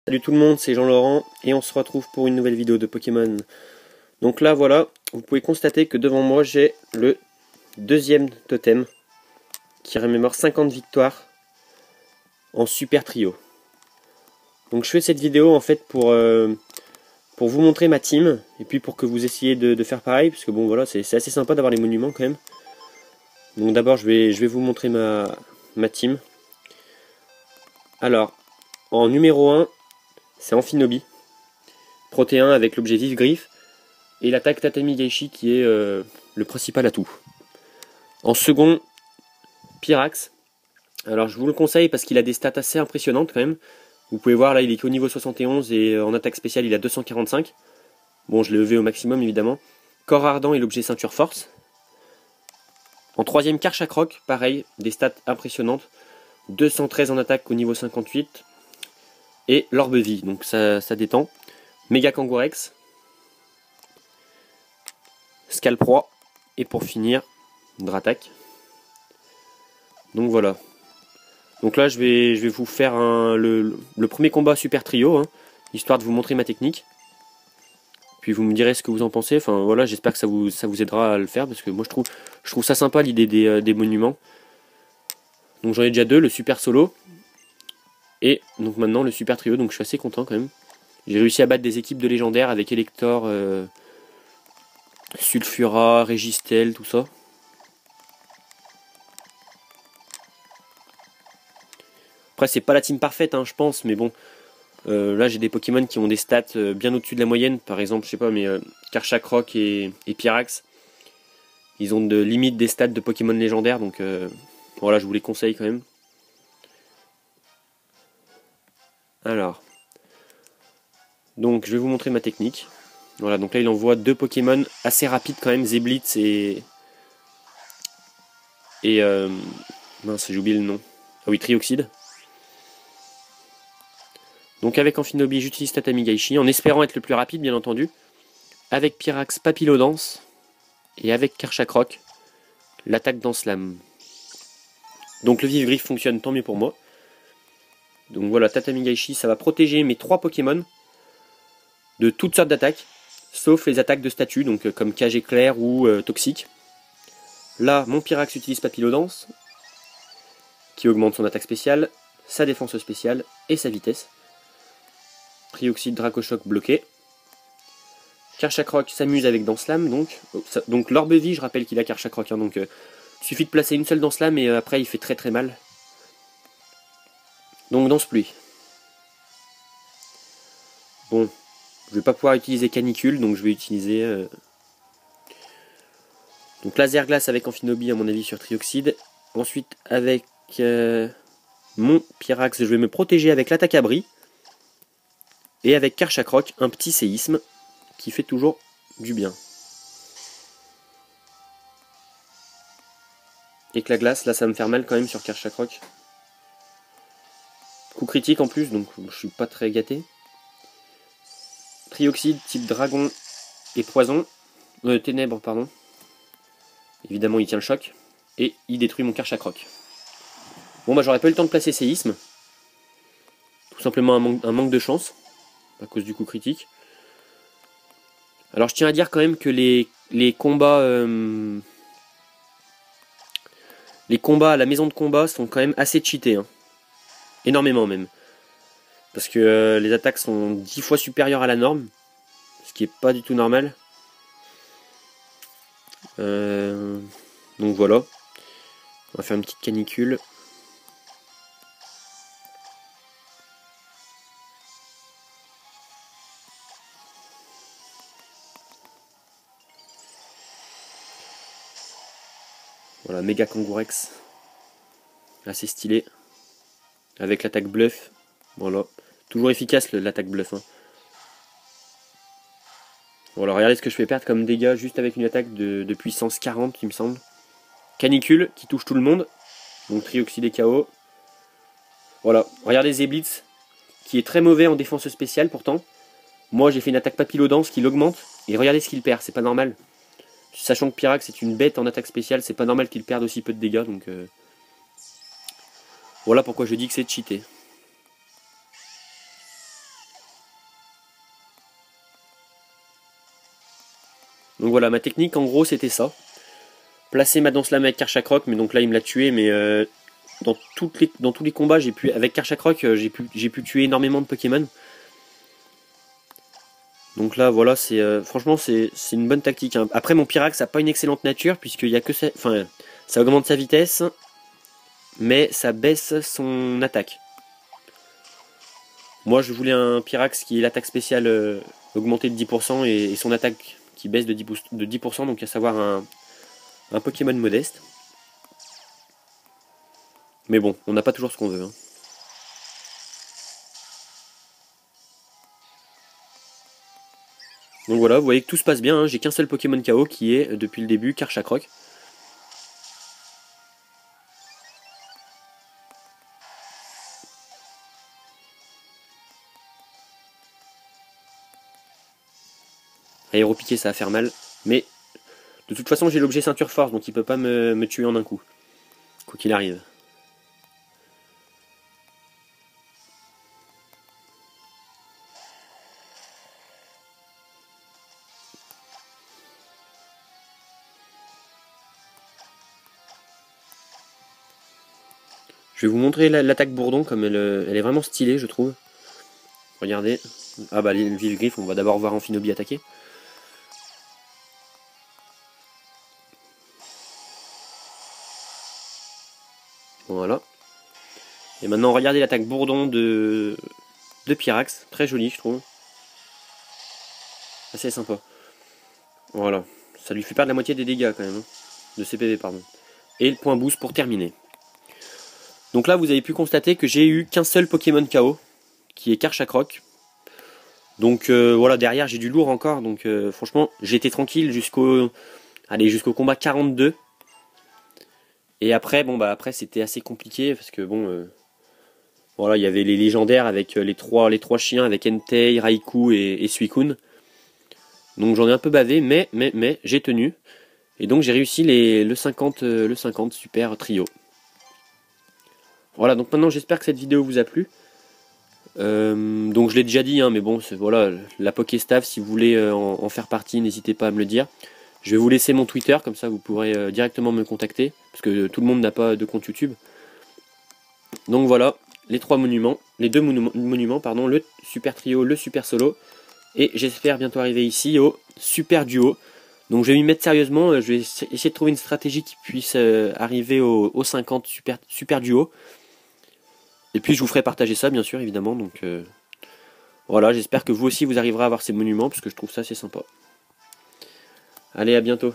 Salut tout le monde, c'est Jean-Laurent et on se retrouve pour une nouvelle vidéo de Pokémon. Donc là voilà, vous pouvez constater que devant moi j'ai le deuxième totem qui remémore 50 victoires en super trio. Donc je fais cette vidéo en fait pour vous montrer ma team et puis pour que vous essayiez de faire pareil, parce que bon voilà, c'est assez sympa d'avoir les monuments quand même. Donc d'abord je vais vous montrer ma team. Alors, en numéro 1, c'est Amphinobi, protéin avec l'objet Vif-Griffe, et l'attaque Tatami Gaishi qui est le principal atout. En second, Pyrax. Alors je vous le conseille parce qu'il a des stats assez impressionnantes quand même. Vous pouvez voir là, il est qu'au niveau 71 et en attaque spéciale il a 245. Bon, je l'ai levé au maximum évidemment. Corps ardent et l'objet ceinture force. En troisième, Karchakroc, pareil, des stats impressionnantes. 213 en attaque au niveau 58. Et l'orbe vie, donc ça détend. Méga Kangourex. Scalproie. Et pour finir, Dratak. Donc voilà. Donc là je vais vous faire le premier combat super trio, hein, histoire de vous montrer ma technique. Puis vous me direz ce que vous en pensez. Enfin voilà, j'espère que ça vous aidera à le faire, parce que moi je trouve ça sympa l'idée des monuments. Donc j'en ai déjà deux, le super solo. Et donc maintenant le super trio, donc je suis assez content quand même. J'ai réussi à battre des équipes de légendaires avec Elector, Sulfura, Registel, tout ça. Après c'est pas la team parfaite hein, je pense, mais bon. Là j'ai des Pokémon qui ont des stats bien au-dessus de la moyenne. Par exemple, je sais pas, mais Karchakroc et Pyrax, ils ont de limite des stats de Pokémon légendaires, donc voilà, je vous les conseille quand même. Alors, donc je vais vous montrer ma technique. Voilà, donc là il envoie deux Pokémon assez rapides quand même, Zeblitz et mince, j'ai oublié le nom. Ah oui, Trioxide. Donc avec Amphinobi, j'utilise Tatami Gaishi, en espérant être le plus rapide bien entendu. Avec Pyrax, Papillodance. Et avec Karchakroc, l'attaque d'Anslam. Donc le Vif-Griffe fonctionne, tant mieux pour moi. Donc voilà, Tatami Gaishi, ça va protéger mes trois Pokémon de toutes sortes d'attaques, sauf les attaques de statut, donc comme Cage Éclair ou Toxique. Là, mon Pyrax utilise Papillodance, qui augmente son attaque spéciale, sa défense spéciale et sa vitesse. Trioxide, Dracochoc bloqué. Karchakroc s'amuse avec Danslam, donc l'orbe vie, je rappelle qu'il a Karchakroc, hein, donc suffit de placer une seule Danslam et après il fait très très mal. Donc Danse Pluie. Bon, je vais pas pouvoir utiliser Canicule, donc je vais utiliser donc Laser Glace avec Amphinobi à mon avis sur Trioxide. Ensuite avec mon Pyrax, je vais me protéger avec l'attaque abri. Et avec Karchakroc, un petit séisme qui fait toujours du bien. Éclat glace, là ça va me faire mal quand même sur Karchakroc. Coup critique en plus, donc je suis pas très gâté. Trioxide type dragon et poison. Ténèbres, pardon. Évidemment il tient le choc. Et il détruit mon Karchakroc. Bon bah j'aurais pas eu le temps de placer séisme. Tout simplement un manque de chance. À cause du coup critique. Alors je tiens à dire quand même que les combats à la maison de combat sont quand même assez cheatés. Hein. Énormément même. Parce que les attaques sont 10 fois supérieures à la norme. Ce qui est pas du tout normal. Donc voilà. On va faire une petite canicule. Voilà, méga Kangourex. Assez stylé. Avec l'attaque bluff. Voilà. Toujours efficace l'attaque bluff. Hein. Voilà, regardez ce que je fais perdre comme dégâts juste avec une attaque de puissance 40, il me semble. Canicule qui touche tout le monde. Donc Trioxide et KO. Voilà, regardez Zeblitz qui est très mauvais en défense spéciale pourtant. Moi j'ai fait une attaque Papillodance qui l'augmente. Et regardez ce qu'il perd, c'est pas normal. Sachant que Pyrax est une bête en attaque spéciale, c'est pas normal qu'il perde aussi peu de dégâts. Donc voilà pourquoi je dis que c'est cheaté. Donc voilà, ma technique en gros c'était ça. Placer ma danse lame avec Karchakroc, mais donc là il me l'a tué, mais dans tous les combats avec Karchakroc j'ai pu tuer énormément de Pokémon. Donc là voilà, franchement c'est une bonne tactique, hein. Après mon Pyrax n'a pas une excellente nature puisqu'il y a que ça, enfin ça augmente sa vitesse, mais ça baisse son attaque. Moi je voulais un Pyrax qui est l'attaque spéciale augmentée de 10% et son attaque qui baisse de 10%, donc à savoir un Pokémon modeste. Mais bon, on n'a pas toujours ce qu'on veut, hein. Donc voilà, vous voyez que tout se passe bien, hein. J'ai qu'un seul Pokémon KO qui est, depuis le début, Karchakroc. Aéropiqué, ça va faire mal, mais de toute façon j'ai l'objet ceinture force, donc il peut pas me tuer en un coup, quoi qu'il arrive. Je vais vous montrer l'attaque bourdon, comme elle est vraiment stylée, je trouve. Regardez. Ah bah le Vif-Griffe, on va d'abord voir Amphinobi attaquer. Voilà. Et maintenant regardez l'attaque bourdon de Pyrax, très jolie je trouve. Assez sympa. Voilà. Ça lui fait perdre la moitié des dégâts quand même, hein. De CPV pardon. Et le point boost pour terminer. Donc là vous avez pu constater que j'ai eu qu'un seul Pokémon KO, qui est Karchakroc. Donc voilà, derrière j'ai du lourd encore, donc franchement j'étais tranquille jusqu'au combat 42. Et après après c'était assez compliqué parce que voilà, il y avait les légendaires avec les trois chiens avec Entei, Raikou et Suicune. Donc j'en ai un peu bavé, mais j'ai tenu. Et donc j'ai réussi le 50 super trio. Voilà, donc maintenant j'espère que cette vidéo vous a plu. Donc je l'ai déjà dit, hein, mais bon, voilà, la Pokéstaff, si vous voulez en faire partie, n'hésitez pas à me le dire. Je vais vous laisser mon Twitter, comme ça vous pourrez directement me contacter, parce que tout le monde n'a pas de compte YouTube. Donc voilà, les deux monuments, pardon, le super trio, le super solo, et j'espère bientôt arriver ici au super duo. Donc je vais m'y mettre sérieusement, je vais essayer de trouver une stratégie qui puisse arriver au 50 super duo. Et puis je vous ferai partager ça bien sûr évidemment, donc voilà, j'espère que vous aussi vous arriverez à avoir ces monuments, parce que je trouve ça assez sympa. Allez, à bientôt.